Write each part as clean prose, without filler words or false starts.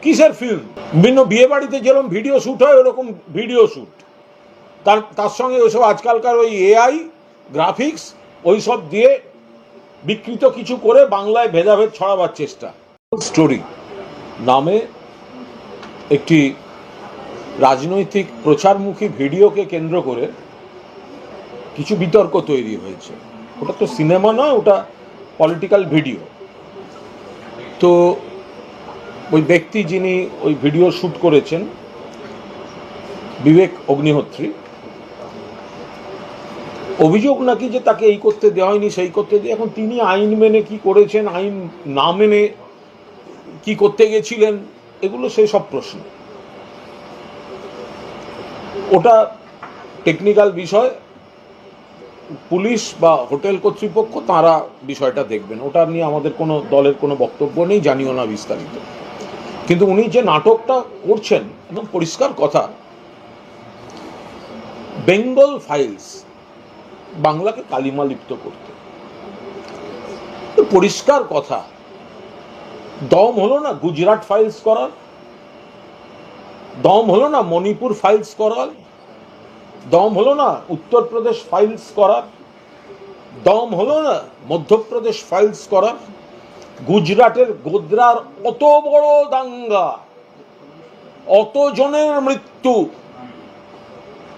কিসের ফিল্ম? বিভিন্ন বিয়ে বাড়িতে যেরকম ভিডিও শ্যুট হয় ওরকম ভিডিও শ্যুট, তার সঙ্গে ওইসব আজকালকার ওই এআই গ্রাফিক্স ওইসব দিয়ে বিকৃত কিছু করে বাংলায় ভেদাভেদ ছড়াবার চেষ্টা। স্টোরি নামে একটি রাজনৈতিক প্রচারমুখী ভিডিওকে কেন্দ্র করে কিছু বিতর্ক তৈরি হয়েছে। ওটা তো সিনেমা নয়, ওটা পলিটিক্যাল ভিডিও। তো ওই ব্যক্তি যিনি ওই ভিডিও শ্যুট করেছেন, বিবেক অগ্নিহোত্রী, অভিযোগ নাকি যে তাকে এই করতে দেওয়া হয়নি, সেই করতে দিয়ে। এখন তিনি আইন মেনে কি করেছেন, আইন না মেনে কি করতে গেছিলেন, এগুলো সেই সব প্রশ্ন। ওটা টেকনিক্যাল বিষয়, পুলিশ বা হোটেল কর্তৃপক্ষ তারা বিষয়টা দেখবেন। ওটা নিয়ে আমাদের কোনো দলের কোনো বক্তব্য নেই, জানিও না বিস্তারিত। কিন্তু উনি যে নাটকটা করছেন, একদম পরিষ্কার কথা, বেঙ্গল ফাইলস বাংলাকে কালিমা লিপ্ত করতে। পরিষ্কার কথা, দম হলো না গুজরাট ফাইলস করার, দম হলো না মণিপুর ফাইলস করার, দম হলো না উত্তরপ্রদেশ ফাইলস করার, দম হলো না মধ্যপ্রদেশ ফাইলস করার। গুজরাটের গোদ্রার অত বড় দাঙ্গা, অত জনের মৃত্যু,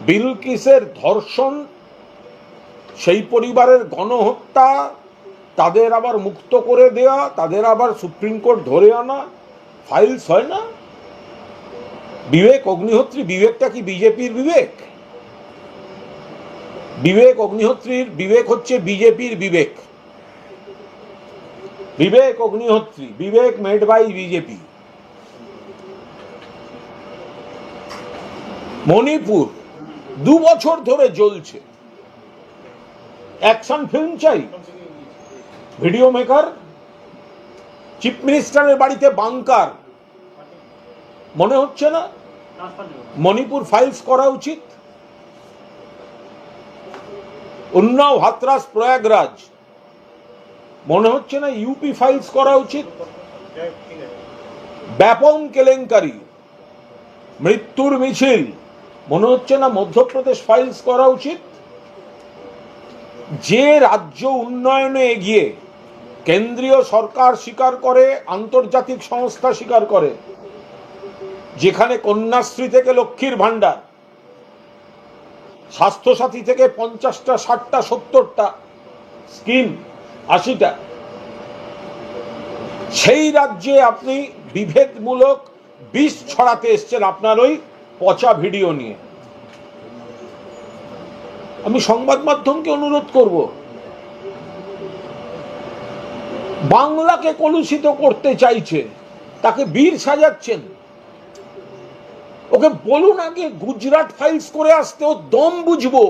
বিলকিসের ধর্ষণ, সেই পরিবারের গণহত্যা, তাদের আবার মুক্ত করে দেওয়া, তাদের আবার সুপ্রিম কোর্ট ধরে আনা, ফাইলস হয় না? বিবেক অগ্নিহোত্রী, বিবেকটা কি বিজেপির বিবেক? বিবেক অগ্নিহোত্রীর বিবেক হচ্ছে বিজেপির বিবেক। বিবেক অগ্নিহোত্রী, বিবেক মেড বাই বিজেপি। মণিপুর 2 বছর ধরে জ্বলছে, অ্যাকশন ফিল্ম চাই, ভিডিও মেকার, চিফ মিনিস্টারের বাড়িতে বাংকার। মনে হচ্ছে না মণিপুর ফাইলস করা উচিত? উন্নাও, হাতরাস, প্রয়াগরাজ, মনে হচ্ছে না ইউপি ফাইলস করা উচিত? ব্যাপক কেলেঙ্কারি, মৃত্যুর মিছিল, মনে হচ্ছে না মধ্যপ্রদেশ ফাইলস করা উচিত? যে রাজ্য উন্নয়নে এগিয়ে, কেন্দ্রীয় সরকার স্বীকার করে, আন্তর্জাতিক সংস্থা স্বীকার করে, যেখানে কন্যাশ্রী থেকে লক্ষ্মীর ভান্ডার, স্বাস্থ্যসাথী থেকে 50টা, 60টা, 70টা স্কিম, 80টা, সেই রাজ্যে আপনি বিভেদমূলক বিষ ছড়াতে এসছেন আপনার ওই পচা ভিডিও নিয়ে। আমি সংবাদ মাধ্যমকে অনুরোধ করব, বাংলাকে কলুষিত করতে চাইছে, তাকে বীর সাজাচ্ছেন। ওকে বলুন আগে গুজরাট ফাইলস করে আসতে, ও দম বুঝবো।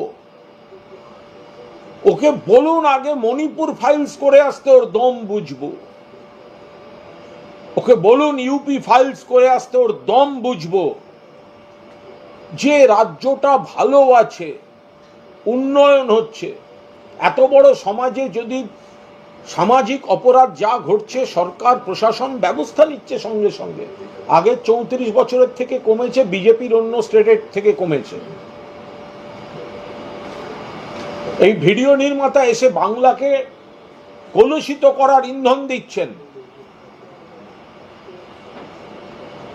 ওকে বলুন আগে মণিপুর ফাইলস করে আসতে, ওর দম বুঝবো। ওকে বলুন ইউপি ফাইলস করে আসতে, ওর দম বুঝবো। যে রাজ্যটা ভালো আছে, উন্নয়ন হচ্ছে, এত বড় সমাজে যদি সামাজিক অপরাধ যা ঘটছে, সরকার প্রশাসন ব্যবস্থা নিচ্ছে সঙ্গে সঙ্গে। আগে 34 বছরের থেকে কমেছে, বিজেপির অন্য স্টেটের থেকে কমেছে। এই ভিডিও নির্মাতা এসে বাংলাকে কলুষিত করার ইন্ধন দিচ্ছেন।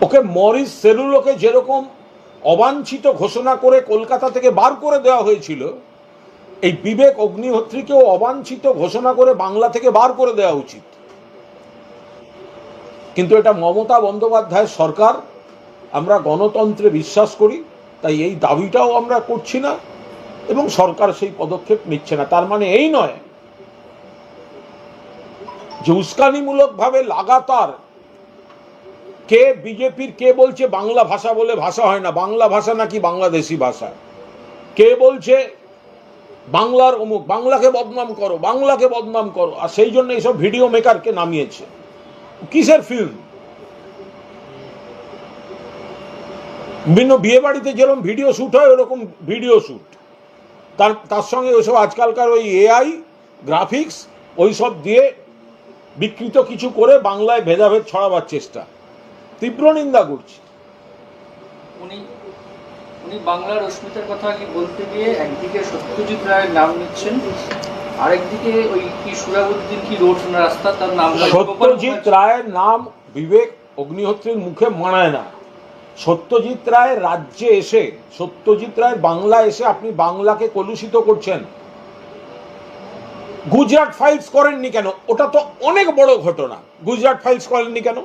ওকে মরিস সেলুলোকে যেরকম অবাঞ্ছিত ঘোষণা করে কলকাতা থেকে বার করে দেওয়া হয়েছিল, এই বিবেক অগ্নিহোত্রীকেও অবাঞ্ছিত ঘোষণা করে বাংলা থেকে বার করে দেওয়া উচিত। কিন্তু এটা মমতা বন্দ্যোপাধ্যায়ের সরকার, আমরা গণতন্ত্রে বিশ্বাস করি, তাই এই দাবিটাও আমরা করছি না এবং সরকার সেই পদক্ষেপ নিচ্ছে না। তার মানে এই নয় যে উস্কানিমূলকভাবে লাগাতার কে বিজেপির, কে বলছে বাংলা ভাষা বলে ভাষা হয় না, বাংলা ভাষা নাকি বাংলাদেশি ভাষা, কে বলছে বাংলার অমুক, বাংলাকে বদনাম করো, বাংলাকে বদনাম করো, আর সেই জন্য এইসব ভিডিও মেকারকে নামিয়েছে। কিসের ফিল্ম? বিভিন্ন বিয়ে বাড়িতে যেরকম ভিডিও শ্যুট হয় ওরকম ভিডিও শ্যুট, তার সঙ্গে ওইসব আজকালকার ওই এআই গ্রাফিক্স ওইসব দিয়ে বিকৃত কিছু করে বাংলায় ভেদাভেদ ছড়াবার চেষ্টা। তীব্র নিন্দা করছি। উনি উনি বাংলার অস্মিতার কথা কি বলতে গিয়ে একদিকে সত্যজিৎ রায়ের নাম নিচ্ছেন, আরেকদিকে ওই কি সুরাবুদ্দিন কি রোড রাস্তা তার নাম সত্যজিৎ রায়ের নাম বিবেক অগ্নিহোত্রীর মুখে মানায় না। সত্যজিৎ রায়ের রাজ্যে এসে, সত্যজিৎ রায়ের বাংলা এসে আপনি বাংলাকে কলুষিত করছেন। গুজরাট ফাইলস করেননি কেন? ওটা তো অনেক বড় ঘটনা। গুজরাট ফাইলস করেননি কেন?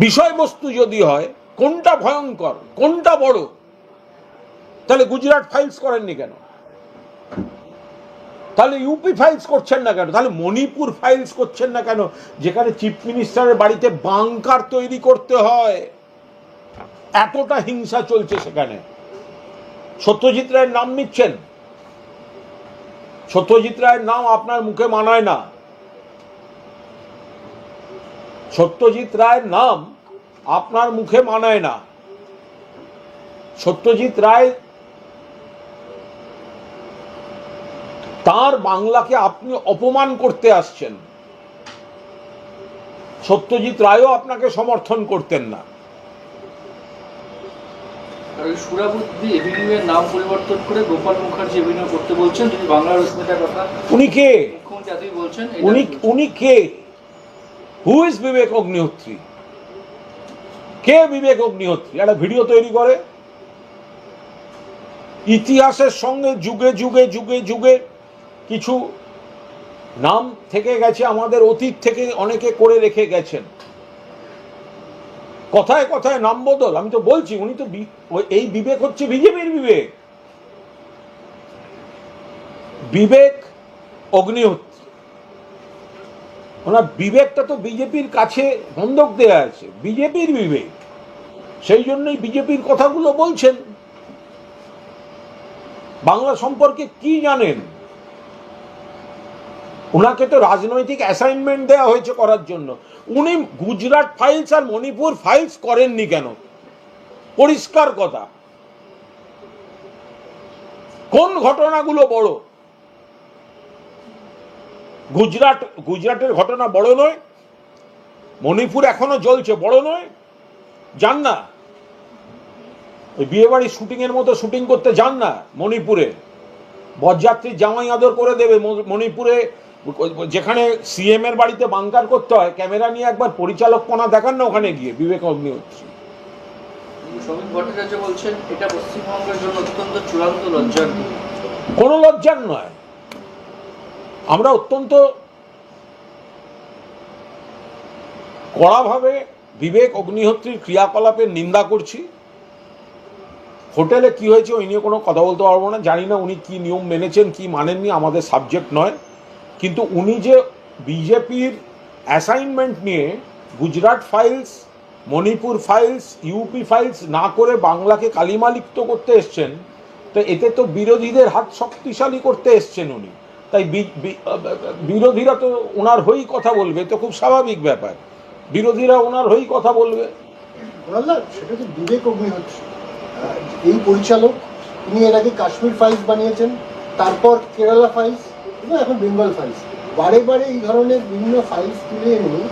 বিষয়বস্তু যদি হয় কোনটা ভয়ঙ্কর কোনটা বড়, তাহলে গুজরাট ফাইলস করেননি কেন? তাহলে ইউপি ফাইলস করছেন না কেন? তাহলে মণিপুর ফাইলস করছেন না কেন, যেখানে চিফ মিনিস্টারের বাড়িতে বাংকার তৈরি করতে হয়? এতটা হিংসা চলছে সেখানে। সত্যজিৎ রায়ের নাম নিচ্ছেন। সত্যজিৎ রায়ের নাম আপনার মুখে মানায় না। সত্যজিৎ রায়ের নাম আপনার মুখে মানায় না। সত্যজিৎ রায়, তার বাংলাকে আপনি অপমান করতে আসছেন। সত্যজিৎ রায়ও আপনাকে সমর্থন করতেন না। সুরাবুদ্দি এভিনিউয়ের নাম পরিবর্তন করে গোপাল মুখার্জি এভিনিউ করতে বলছেন। তুমি বাংলার অস্মিতার কথা, উনি কে? মুখ্যমন্ত্রী এতই বলছেন। উনি কে? হু ইজ বিবেক অগ্নিহোত্রী? কে বিবেক অগ্নিহোত্রী? একটা ভিডিও তৈরি করে ইতিহাসের সঙ্গে যুগে যুগে যুগে যুগে কিছু নাম থেকে গেছে, আমাদের অতীত থেকে অনেকে করে রেখে গেছেন। কথায় কথায় নাম বদল। আমি তো বলছি উনি তো এই বিবেক হচ্ছে বিজেপির বিবেক। বিবেক অগ্নিহোত্রী, ওনার বিবেকটা তো বিজেপির কাছে বন্ধক দেয়া আছে। বিজেপির বিবেক, সেই জন্যই বিজেপির কথাগুলো বলছেন। বাংলা সম্পর্কে কি জানেন? ওনাকে তো রাজনৈতিক অ্যাসাইনমেন্ট দেওয়া হয়েছে করার জন্য। উনি গুজরাট ফাইলস আর মণিপুর ফাইলস করেননি কেন? পরিষ্কার কথা। কোন ঘটনাগুলো বড়? গুজরাটের ঘটনা বড় নয়? মণিপুর এখনো জ্বলছে, বড় নয়? যান না ওই বিয়ে বাড়ির শুটিং এর মতো শুটিং করতে, যান না মণিপুরে। বরযাত্রী জামাই আদর করে দেবে মণিপুরে। যেখানে সিএম এর বাড়িতে বাংকার করতে হয়, ক্যামেরা নিয়ে একবার পরিচালকপনা দেখান না ওখানে গিয়ে। বিবেক অগ্নিহোত্রী। শ্রমিক ভট্টাচার্য বলছেন এটা পশ্চিমবঙ্গের জন্য অত্যন্ত চূড়ান্ত লজ্জার। কোনো লজ্জার নয়। আমরা অত্যন্ত কড়াভাবে বিবেক অগ্নিহোত্রীর ক্রিয়াকলাপের নিন্দা করছি। হোটেলে কি হয়েছে ওই নিয়ে কোনো কথা বলতে পারবো না। জানি না উনি কি নিয়ম মেনেছেন কি মানেননি, আমাদের সাবজেক্ট নয়। কিন্তু উনি যে বিজেপির অ্যাসাইনমেন্ট নিয়ে Gujarat files, Manipur files, UP files না করে বাংলাকে কালিমালিপ্ত করতে এসছেন, তো এতে তো বিরোধীদের হাত শক্তিশালী করতে এসছেন উনি। তাই বিরোধীরা তো ওনার হয়েই কথা বলবে, তো খুব স্বাভাবিক ব্যাপার। বিরোধীরা ওনার হয়েই কথা বলবে। সেটা তো বিবেক অগ্নিহোত্রী এই পরিচালক। তিনি এর আগে কাশ্মীর ফাইলস বানিয়েছেন, তারপর কেরালা ফাইলস এবং এখন বেঙ্গল ফাইলস। বারে বারে এই ধরনের বিভিন্ন ফাইলস তুলে এনে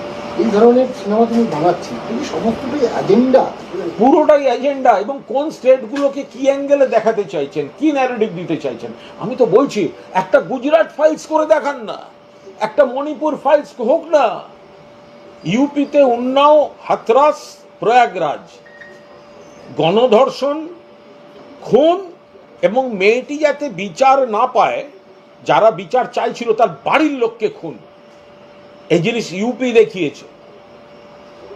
এই ধরনের সিনেমা তিনি বানাচ্ছেন। কিন্তু সমস্তটাই এজেন্ডা, পুরোটাই এজেন্ডা। এবং কোন স্টেটগুলোকে কি অ্যাঙ্গেলে দেখাতে চাইছেন, কি ন্যারেটিভ দিতে চাইছেন। আমি তো বলছি একটা গুজরাট ফাইলস করে দেখান না, একটা মণিপুর ফাইলস হোক না। ইউপিতে উন্নাও, হাথরাস, প্রয়াগরাজ গণধর্ষণ, খুন, এবং মেয়েটি যাতে বিচার না পায়, যারা বিচার চাইছিল তার বাড়ির লোককে খুন, এই জিনিস ইউপি দেখিয়েছে।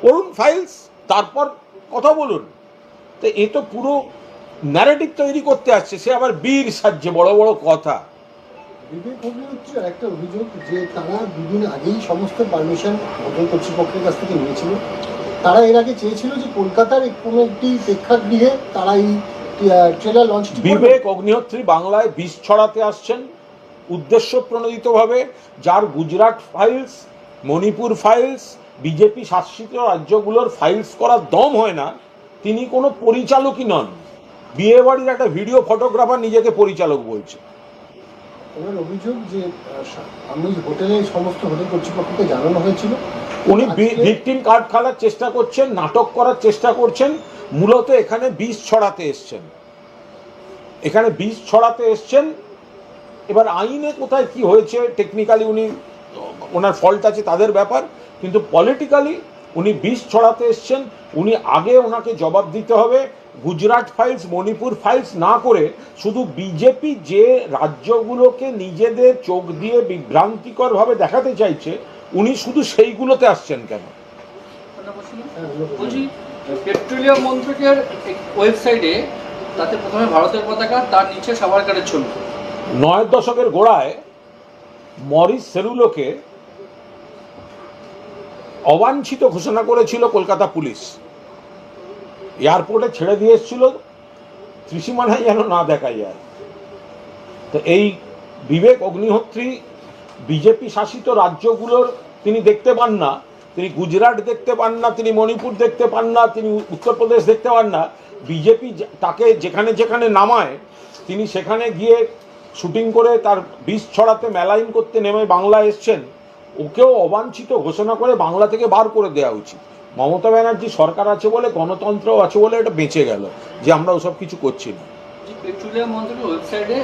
করুন ফাইলস, তারপর কথা বলুন। তো এ তো পুরো ন্যারেটিভ তৈরি করতে আসছে। সে আবার বীর সাজছে, বড় বড় কথা। বিবেক অগ্নিহোত্রী একটা অভিযোগ যে তারা দুদিন আগেই সমস্ত পারমিশন হোটেল কর্তৃপক্ষের কাছ থেকে নিয়েছিল। তারা এর আগে চেয়েছিল যে কলকাতার কোনো একটি প্রেক্ষাগৃহে তারা এই ট্রেলার লঞ্চ। বিবেক অগ্নিহোত্রী বাংলায় বিষ ছড়াতে আসছেন উদ্দেশ্য প্রণোদিতভাবে। যার Gujarat files, Manipur files, BJP শাসিত রাজ্যগুলোর ফাইলস করার দম হয় না, তিনি কোনো পরিচালকই নন। বিয়ে বাড়ির একটা ভিডিও ফটোগ্রাফার নিজেকে পরিচালক বলছে। ওনার অভিযোগ যে আমি হোটেলে সমস্ত হোটেল কর্তৃপক্ষকে জানানো হয়েছিল উনি ভিকটিম কার্ড খেলার চেষ্টা করছেন, নাটক করার চেষ্টা করছেন, মূলত এখানে বিষ ছড়াতে এসছেন, এখানে বিষ ছড়াতে এসছেন। এবার আইনে কোথায় কি হয়েছে টেকনিক্যালি উনি ওনার ফল্ট আছে তাদের ব্যাপার, কিন্তু পলিটিক্যালি উনি বিষ ছড়াতে এসছেন। উনি আগে ওনাকে জবাব দিতে হবে। গুজরাট ফাইলস, মণিপুর ফাইলস না করে শুধু বিজেপি যে রাজ্যগুলোকে নিজেদের চোখ দিয়ে বিভ্রান্তিকরভাবে দেখাতে চাইছে, উনি শুধু সেইগুলোতে আসছেন কেন? বলছি, পেট্রোলিয়াম মন্ত্রকের ওয়েবসাইটে তাতে প্রথমে ভারতের পতাকা, তার নিচে সাভারকারের ছবি। ৯ দশকের গোড়ায় মরিস সেলুলোকে অবাঞ্ছিত ঘোষণা করেছিল কলকাতা পুলিশ, এয়ারপোর্টে ছেড়ে দিয়ে এসেছিল, ত্রিসীমানায় যেন না দেখা যায়। তো এই বিবেক অগ্নিহোত্রী বিজেপি শাসিত রাজ্যগুলোর তিনি দেখতে পান না, তিনি গুজরাট দেখতে পান না, তিনি মণিপুর দেখতে পান না, তিনি উত্তরপ্রদেশ দেখতে পান না। বিজেপি তাকে যেখানে যেখানে নামায় তিনি সেখানে গিয়ে শুটিং করে তার বিষ ছড়াতে, মেলাইন করতে নেমে বাংলা এসছেন। ওকেও অবাঞ্ছিত ঘোষণা করে বাংলা থেকে বার করে দেওয়া উচিত। মমতা ব্যানার্জি সরকার আছে বলে, গণতন্ত্র আছে বলে এটা বেঁচে গেল, যে আমরা ওসব কিছু করছি না। পেট্রোলিয়াম মন্ত্রকের ওয়েবসাইটে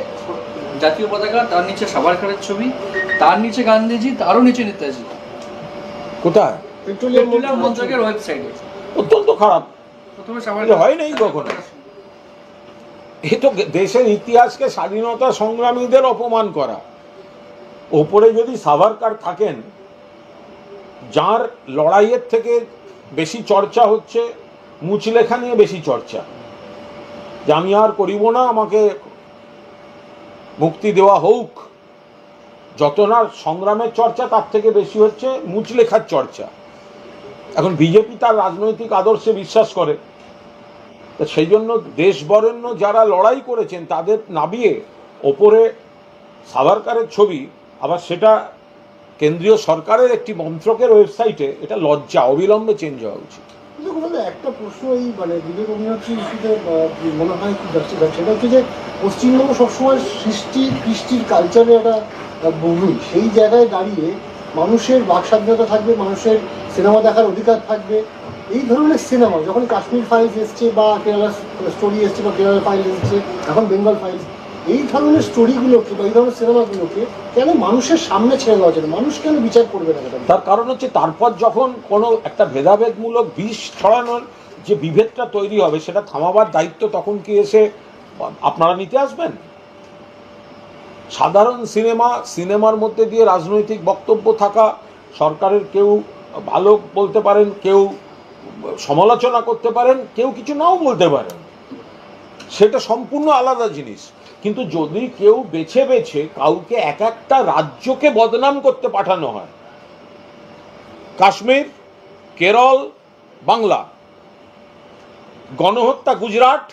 জাতীয় পতাকা, তার নিচে সাভারকারের ছবি, তার নিচে গান্ধীজি, তারও নিচে নেতাজি। কোথায়? পেট্রোলিয়াম মন্ত্রকের ওয়েবসাইটে। অত্যন্ত খারাপ, প্রথমে সাভারকার হয় নাই কখনো। এ তো দেশের ইতিহাসকে, স্বাধীনতা সংগ্রামীদের অপমান করা। ওপরে যদি সাভারকার থাকেন, যার লড়াইয়ের থেকে বেশি চর্চা হচ্ছে মুচলেখা নিয়ে বেশি চর্চা, যে আমি আর করিব না, আমাকে মুক্তি দেওয়া হোক, যত না সংগ্রামের চর্চা তার থেকে বেশি হচ্ছে মুচলেখার চর্চা। এখন বিজেপি তার রাজনৈতিক আদর্শে বিশ্বাস করে, সেই জন্য দেশ বরেণ্য যারা লড়াই করেছেন তাদের নামিয়ে ওপরে সাভারকারের ছবি, আবার সেটা কেন্দ্রীয় সরকারের একটি মন্ত্রকের ওয়েবসাইটে, এটা লজ্জা, অবিলম্বে চেঞ্জ হওয়া উচিত। একটা প্রশ্ন এই মানে বিবেক অগ্নিহোত্রী ইস্যুতে মনে হয় খুব যাচ্ছে, সেটা হচ্ছে যে পশ্চিমবঙ্গ সবসময় কৃষ্টির কালচারে একটা ভূমি, সেই জায়গায় দাঁড়িয়ে মানুষের বাক স্বাধীনতা থাকবে, মানুষের সিনেমা দেখার অধিকার থাকবে। এই ধরনের সিনেমা যখন কাশ্মীর ফাইলস এসছে বা কেরালা স্টোরি এসছে বা কেরালা ফাইলস এসছে, এখন বেঙ্গল ফাইলস, এই ধরনের স্টোরিগুলোকে বা এই ধরনের সিনেমাগুলোকে কেন মানুষের সামনে ছেড়ে দেওয়া যায়? মানুষ কেন বিচার করবে না? তার কারণ হচ্ছে তারপর যখন কোনো একটা ভেদাভেদমূলক বিষ ছড়ানোর যে বিভেদটা তৈরি হবে, সেটা থামাবার দায়িত্ব তখন কি এসে আপনারা নিতে আসবেন? সাধারণ সিনেমার মধ্যে দিয়ে রাজনৈতিক বক্তব্য থাকা, সরকারের কেউ ভালো বলতে পারেন, কেউ সমালোচনা করতে পারেন, কেউ কিছু নাও বলতে পারেন, সেটা সম্পূর্ণ আলাদা জিনিস। কিন্তু যদি কেউ বেছে বেছে কাউকে এক একটা রাজ্যকে বদনাম করতে পাঠানো হয়, কাশ্মীর, কেরল, বাংলা, গণহত্যা গুজরাট,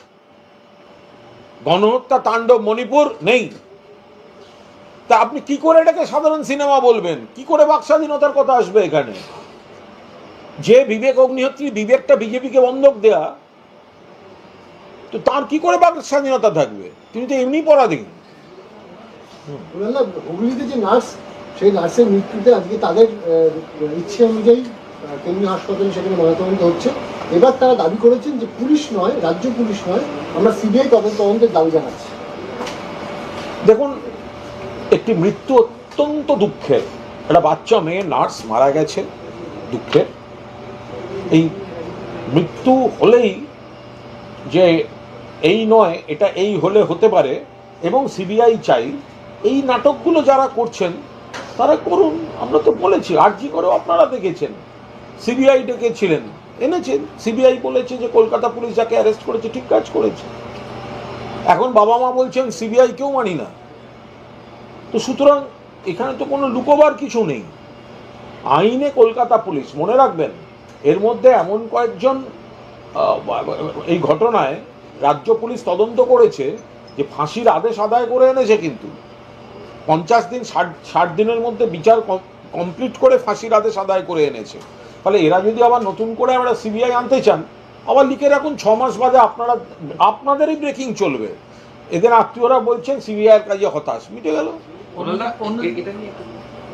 গণহত্যা তাণ্ডব মণিপুর নেই, তা আপনি কি করে এটাকে সাধারণ সিনেমা বলবেন? কি করে বাক স্বাধীনতার কথা আসবে এখানে? যে বিবেক অগ্নিহোত্রী বিবেকটা বিজেপিকে বন্ধক দেয়া, তো তার কি করে বাক স্বাধীনতা থাকবে? তিনি তো এমনি পরাধীন। হুগলিতে যে নার্স, সেই নার্সের মৃত্যুতে আজকে তাদের ইচ্ছে অনুযায়ী কেন্দ্রীয় হাসপাতালে সেখানে ময়নাতদন্ত হচ্ছে। এবার তারা দাবি করেছেন যে পুলিশ নয়, রাজ্য পুলিশ নয়, আমরা সিবিআই তদন্তের দাবি জানাচ্ছি। দেখুন, একটি মৃত্যু অত্যন্ত দুঃখের, একটা বাচ্চা মেয়ে নার্স মারা গেছে, দুঃখের। এই মৃত্যু হলেই যে এই নয়, এটা এই হলে হতে পারে, এবং সিবিআই চাই। এই নাটকগুলো যারা করছেন তারা করুন। আমরা তো বলেছি, আরজি করেও আপনারা দেখেছেন, সিবিআই ডেকেছিলেন, এনেছেন, সিবিআই বলেছে যে কলকাতা পুলিশ যাকে অ্যারেস্ট করেছে ঠিক কাজ করেছে। এখন বাবা মা বলছেন সিবিআই কেউ মানি না। তো সুতরাং এখানে তো কোনো লুকোবার কিছু নেই। আইনে কলকাতা পুলিশ, মনে রাখবেন, এর মধ্যে এমন কয়েকজন এই ঘটনায় রাজ্য পুলিশ তদন্ত করেছে যে ফাঁসির আদেশ আদায় করে এনেছে, কিন্তু 50 দিন 60 দিনের মধ্যে বিচার কমপ্লিট করে ফাঁসির আদেশ আদায় করে এনেছে। ফলে এরা যদি আবার নতুন করে আমরা সিবিআই আনতে চান, আবার লিখে রাখুন 6 মাস বাদে আপনাদেরই ব্রেকিং চলবে। এদের আত্মীয়রা বলছেন সিবিআইয়ের কাজে হতাশ, মিটে গেল।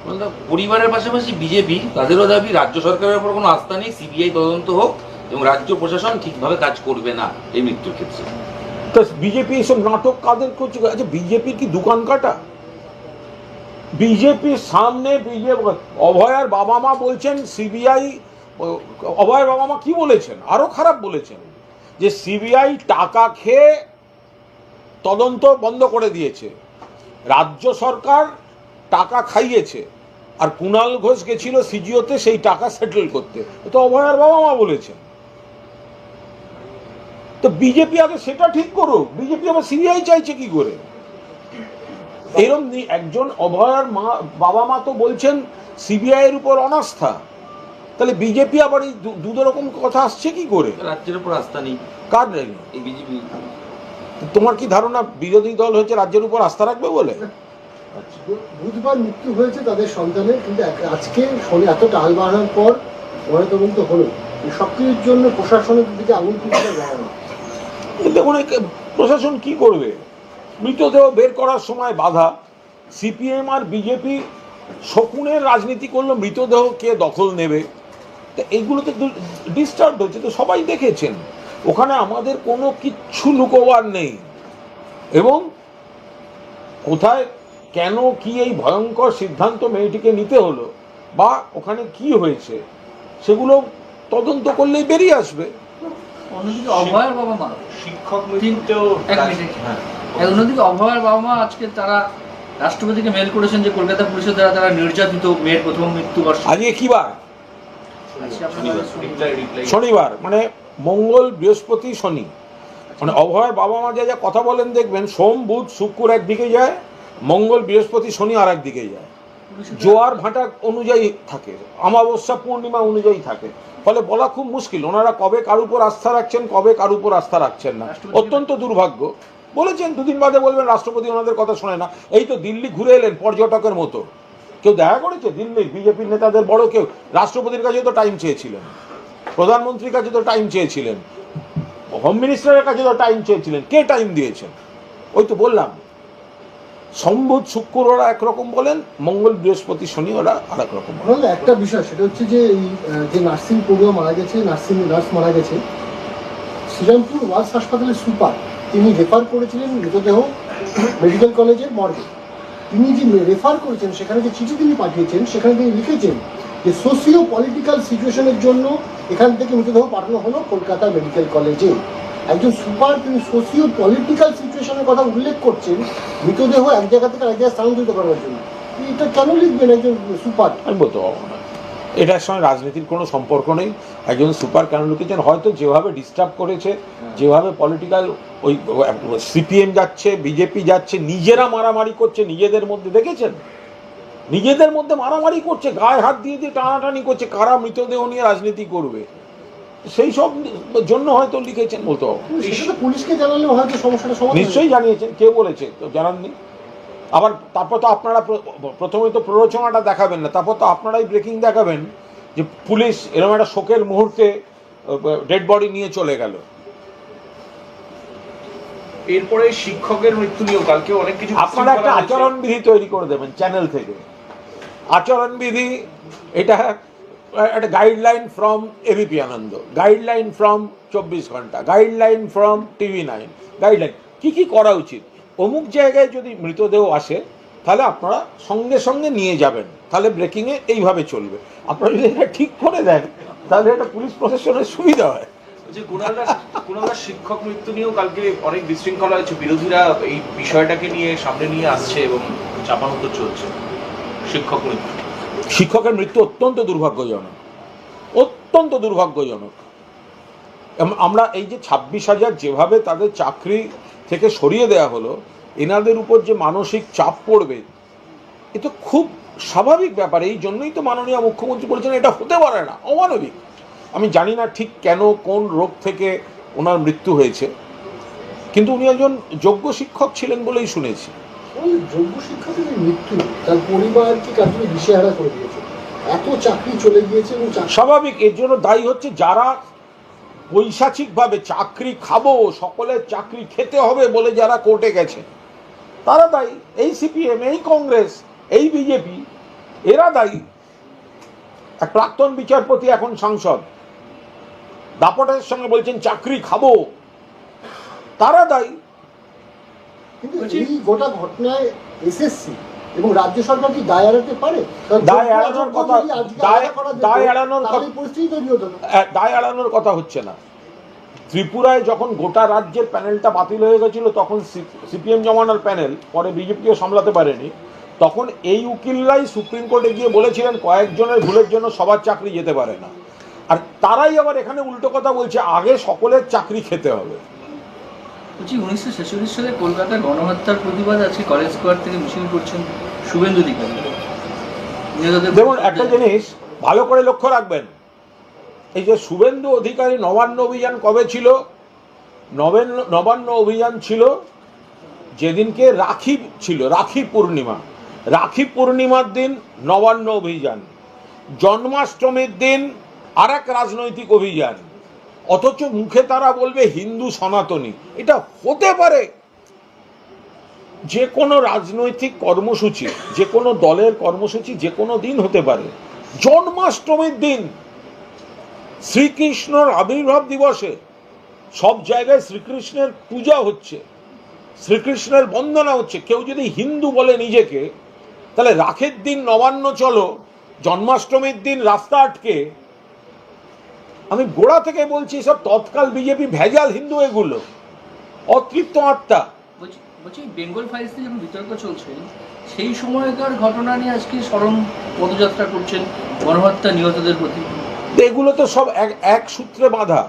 পরিবারের পাশাপাশি বিজেপি তাদেরও দাবি রাজ্য সরকারের উপর কোনো আস্থা নেই, সিবিআই তদন্ত হোক এবং রাজ্য প্রশাসন ঠিকভাবে কাজ করবে না এই মৃত্যুর ক্ষেত্রে। তো বিজেপি এসব নাটক কাদের করছে? আচ্ছা, বিজেপির কি দোকান কাটা? বিজেপির সামনে অভয়ার বাবা মা বলছেন সিবিআই, অভয়ের বাবা মা কি বলেছেন, আরো খারাপ বলেছেন যে সিবিআই টাকা খেয়ে তদন্ত বন্ধ করে দিয়েছে, রাজ্য সরকার টাকা খাইয়েছে, আর কুণাল ঘোষ গেছিল সিজিওতে সেই টাকা সেটেল করতে। তো অভয়ার বাবা মা বলেছেন। তো বিজেপি আগে সেটা ঠিক করুক, বিজেপি আবার সিবিআই চাইছে কি করে? এরকম একজন অভয়ার বাবা মা তো বলছেন সিবিআই এর উপর অনাস্থা, তাহলে বিজেপি আবার এই দুটো রকম কথা আসছে কি করে? রাজ্যের উপর আস্থা নেই। কার নেই? এই বিজেপি। তোমার কি ধারণা বিরোধী দল হচ্ছে রাজ্যের উপর আস্থা রাখবে বলে? বুধবার মৃত্যু হয়েছে তাদের সন্তানের, কিন্তু আজকে এত টাল বাড়ানোর পর ময়নাতদন্ত হলো, সবকিছুর জন্য প্রশাসনের দিকে আঙুল তুলতে যায় না। দেখুন প্রশাসন কি করবে? মৃতদেহ বের করার সময় বাধা, সিপিএম আর বিজেপি শকুনের রাজনীতি করলো, মৃতদেহ কে দখল নেবে, তো এইগুলোতে ডিস্টার্ব হচ্ছে, তো সবাই দেখেছেন। ওখানে আমাদের কোনো কিচ্ছু লুকোবার নেই, এবং কোথায় কেন কি এই ভয়ঙ্কর সিদ্ধান্ত মেয়েটিকে নিতে হলো বা ওখানে কি হয়েছে সেগুলো তদন্ত করলেই বেরিয়ে আসবে। অন্যদিকে অভয়ের বাবা মা শিক্ষক মৃত্যুতেও অন্যদিকে অভয়ের বাবা মা আজকে তারা রাষ্ট্রপতিকে মেল করেছেন যে কলকাতা পুলিশের দ্বারা তারা নির্যাতিত মেয়ের প্রথম মৃত্যুবর্ষ। আজকে কি বার? শনিবার, মানে মঙ্গল বৃহস্পতি শনি, মানে অভয়ের বাবা মা যা কথা বলেন দেখবেন সোম বুধ শুক্র একদিকে যায়, মঙ্গল বৃহস্পতি শনি আর একদিকে যায়, জোয়ার ভাটা অনুযায়ী থাকে, অমাবস্যা পূর্ণিমা অনুযায়ী থাকে, ফলে বলা খুব মুশকিল ওনারা কবে কার উপর আস্থা রাখছেন, কবে কার উপর আস্থা রাখছেন না। অত্যন্ত দুর্ভাগ্য। বলেছেন দুদিন বাদে বলবেন রাষ্ট্রপতি ওনাদের কথা শোনে না। এই তো দিল্লি ঘুরে এলেন পর্যটকের মতো, কেউ দেখা করেছে দিল্লির বিজেপির নেতাদের বড় কেউ? রাষ্ট্রপতির কাছে তো টাইম চেয়েছিলেন, প্রধানমন্ত্রীর কাছে তো টাইম চেয়েছিলেন, হোম মিনিস্টারের কাছে তো টাইম চেয়েছিলেন, কে টাইম দিয়েছেন? ওই তো বললাম, সম্বুধ শুক্র ওরা একরকম বলেন, মঙ্গল বৃহস্পতি শনি ওরা আর এক রকম। একটা বিষয় সেটা হচ্ছে যে এই যে নার্সিং পড়ুয়া মারা গেছে, নার্স মারা গেছে, শ্রীরামপুর ওয়ালস হাসপাতালের সুপার তিনি রেফার করেছিলেন মৃতদেহ মেডিকেল কলেজের মর্গে। তিনি যে রেফার করেছেন সেখানে যে চিঠি তিনি পাঠিয়েছেন সেখানে তিনি লিখেছেন যে সোশিও পলিটিক্যাল সিচুয়েশনের জন্য এখান থেকে মৃতদেহ পাঠানো হলো কলকাতা মেডিকেল কলেজে। একজন সুপার তিনি সোশিও পলিটিক্যাল সিচুয়েশনের কথা উল্লেখ করছেন মৃতদেহ এক জায়গা থেকে এক জায়গায় স্থানান্তরিত করার জন্য। এটা কেন লিখবেন একজন সুপার? আমি বলতে পারবো না, এটার সঙ্গে রাজনীতির কোনো সম্পর্ক নেই। একজন সুপার কেন লিখেছেন, হয়তো যেভাবে ডিস্টার্ব করেছে, যেভাবে পলিটিক্যাল ওই সিপিএম যাচ্ছে, বিজেপি যাচ্ছে, নিজেরা মারামারি করছে নিজেদের মধ্যে, দেখেছেন নিজেদের মধ্যে মারামারি করছে, গায়ে হাত দিয়ে দিয়ে টানাটানি করছে, কারা মৃতদেহ নিয়ে রাজনীতি করবে, সেই সব জন্য হয়তো লিখেছেন। বলতে হবে পুলিশকে জানালেও হয়তো সমস্যাটা সমাধান। নিশ্চয়ই জানিয়েছেন, কে বলেছে তো জানাননি? আবার তারপর তো আপনারা প্রথমে তো প্ররোচনাটা দেখাবেন না, তারপর তো আপনারাই ব্রেকিং দেখাবেন যে পুলিশ এরকম একটা শোকের মুহূর্তে ডেড বডি নিয়ে চলে গেল। এরপরে শিক্ষকের মৃত্যু নিয়েও কালকে অনেক কিছু আপনারা একটা আচরণবিধি তৈরি করে দেবেন চ্যানেল থেকে, আচরণবিধি, এটা একটা guideline from ABP Ananda, guideline from 24 Ghanta, guideline from TV9, guideline কি কি করা উচিত। অমুক জায়গায় যদি মৃতদেহ আসে তাহলে আপনারা সঙ্গে সঙ্গে নিয়ে যাবেন, তাহলে ব্রেকিংয়ে এইভাবে চলবে। আপনারা যদি এটা ঠিক করে দেন তাহলে এটা পুলিশ প্রশাসনের সুবিধা হয়। যে কুণালদা শিক্ষক মৃত্যু নিয়েও কালকে অনেক বিশৃঙ্খলা হয়েছে, বিরোধীরা এই বিষয়টাকে নিয়ে সামনে নিয়ে আসছে এবং চাপানোতর চলছে। শিক্ষকের মৃত্যু অত্যন্ত দুর্ভাগ্যজনক, অত্যন্ত দুর্ভাগ্যজনক। আমরা এই যে 26,000 যেভাবে তাদের চাকরি থেকে সরিয়ে দেওয়া হলো, এনাদের উপর যে মানসিক চাপ পড়বে এ তো খুব স্বাভাবিক ব্যাপার। এই জন্যই তো মাননীয় মুখ্যমন্ত্রী বলেছেন এটা হতে পারে না, অমানবিক। আমি জানি না ঠিক কেন কোন রোগ থেকে ওনার মৃত্যু হয়েছে, কিন্তু উনি একজন যোগ্য শিক্ষক ছিলেন বলেই শুনেছি। যোগ্য শিক্ষকের মৃত্যু তার পরিবারকে কাজে দিশেহারা করে দিয়েছে, এত চাকরি চলে গিয়েছে এবং স্বাভাবিক। এর জন্য দায়ী হচ্ছে যারা পৈশাচিকভাবে চাকরি খাবো, সকলের চাকরি খেতে হবে বলে যারা কোর্টে গেছে তারা দায়ী। এই সিপিএম, এই কংগ্রেস, এই বিজেপি, এরা দায়ী। এক প্রাক্তন বিচারপতি এখন সাংসদ দাপটের সঙ্গে বলছেন চাকরি খাবো, তারা দায়ী। কিন্তু এই গোটা ঘটনায় এসএসসি এবং রাজ্য সরকার কি দায় এড়াতে পারে? কারণ দায় এড়ানোর কথা, যদি আজকে দায় আলাদা করা যেত, দায় এড়ানোর তাহলে কথা, এই পরিস্থিতি তৈরি হতো না। দায় এড়ানোর কথা হচ্ছে না। ত্রিপুরায় যখন গোটা রাজ্যের প্যানেলটা বাতিল হয়ে গেছিল, তখন সিপিএম জমানার প্যানেল, পরে বিজেপিও সামলাতে পারেনি, তখন এই উকিলরাই সুপ্রিম কোর্টে গিয়ে বলেছিলেন কয়েকজনের ভুলের জন্য সবার চাকরি যেতে পারে না। আর তারাই আবার এখানে উল্টো কথা বলছে, আগে সকলের চাকরি খেতে হবে। বলছি 1946 সালে কলকাতার গণহত্যার প্রতিবাদ আজকে কলেজ স্কোয়ার থেকে মিছিল করছেন শুভেন্দু অধিকারী। দেখুন, একটা জিনিস ভালো করে লক্ষ্য রাখবেন, এই যে শুভেন্দু অধিকারী নবান্ন অভিযান কবে ছিল? নবান্ন অভিযান ছিল যেদিনকে রাখি ছিল, রাখি পূর্ণিমা। রাখি পূর্ণিমার দিন নবান্ন অভিযান, জন্মাষ্টমীর দিন আর এক রাজনৈতিক অভিযান, অথচ মুখে তারা বলবে হিন্দু সনাতনী। এটা হতে পারে? যে কোনো রাজনৈতিক কর্মসূচি, যে কোনো দলের কর্মসূচি যে কোনো দিন হতে পারে। জন্মাষ্টমীর দিন শ্রীকৃষ্ণর আবির্ভাব দিবসে সব জায়গায় শ্রীকৃষ্ণের পূজা হচ্ছে, শ্রীকৃষ্ণের বন্দনা হচ্ছে। কেউ যদি হিন্দু বলে নিজেকে, তাহলে রাখের দিন নবান্ন চলো, জন্মাষ্টমীর দিন রাস্তা আটকে। আমি গোড়া থেকে বলছি, সব তৎকাল বিজেপি ভেজাল হিন্দু, এগুলো অতৃপ্ত আত্মা। বলছি বেঙ্গল ফাইলস নিয়ে যখন বিতর্ক চলছে, সেই সময়কার ঘটনা নিয়ে আজকে স্মরণ পদযাত্রা করছেন গণহত্যা নিহতদের প্রতি। এগুলো তো সব এক সূত্রে বাঁধা।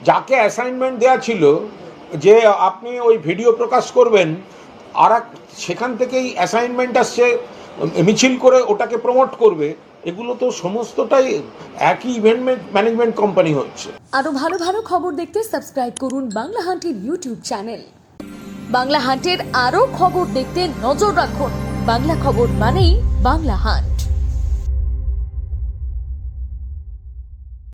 যাকে অ্যাসাইনমেন্ট দেওয়া ছিল যে আপনি ওই ভিডিও প্রকাশ করবেন, আর সেখান থেকেই অ্যাসাইনমেন্ট আসছে মিছিল করে ওটাকে প্রমোট করবে। এগুলো তো সমস্তটাই একই ইভেন্ট ম্যানেজমেন্ট কোম্পানি হচ্ছে। আরো ভালো ভালো খবর দেখতে সাবস্ক্রাইব করুন বাংলা হান্টের ইউটিউব চ্যানেল। বাংলা হান্টের আরো খবর দেখতে নজর রাখুন। বাংলা খবর মানেই বাংলা হান্ট।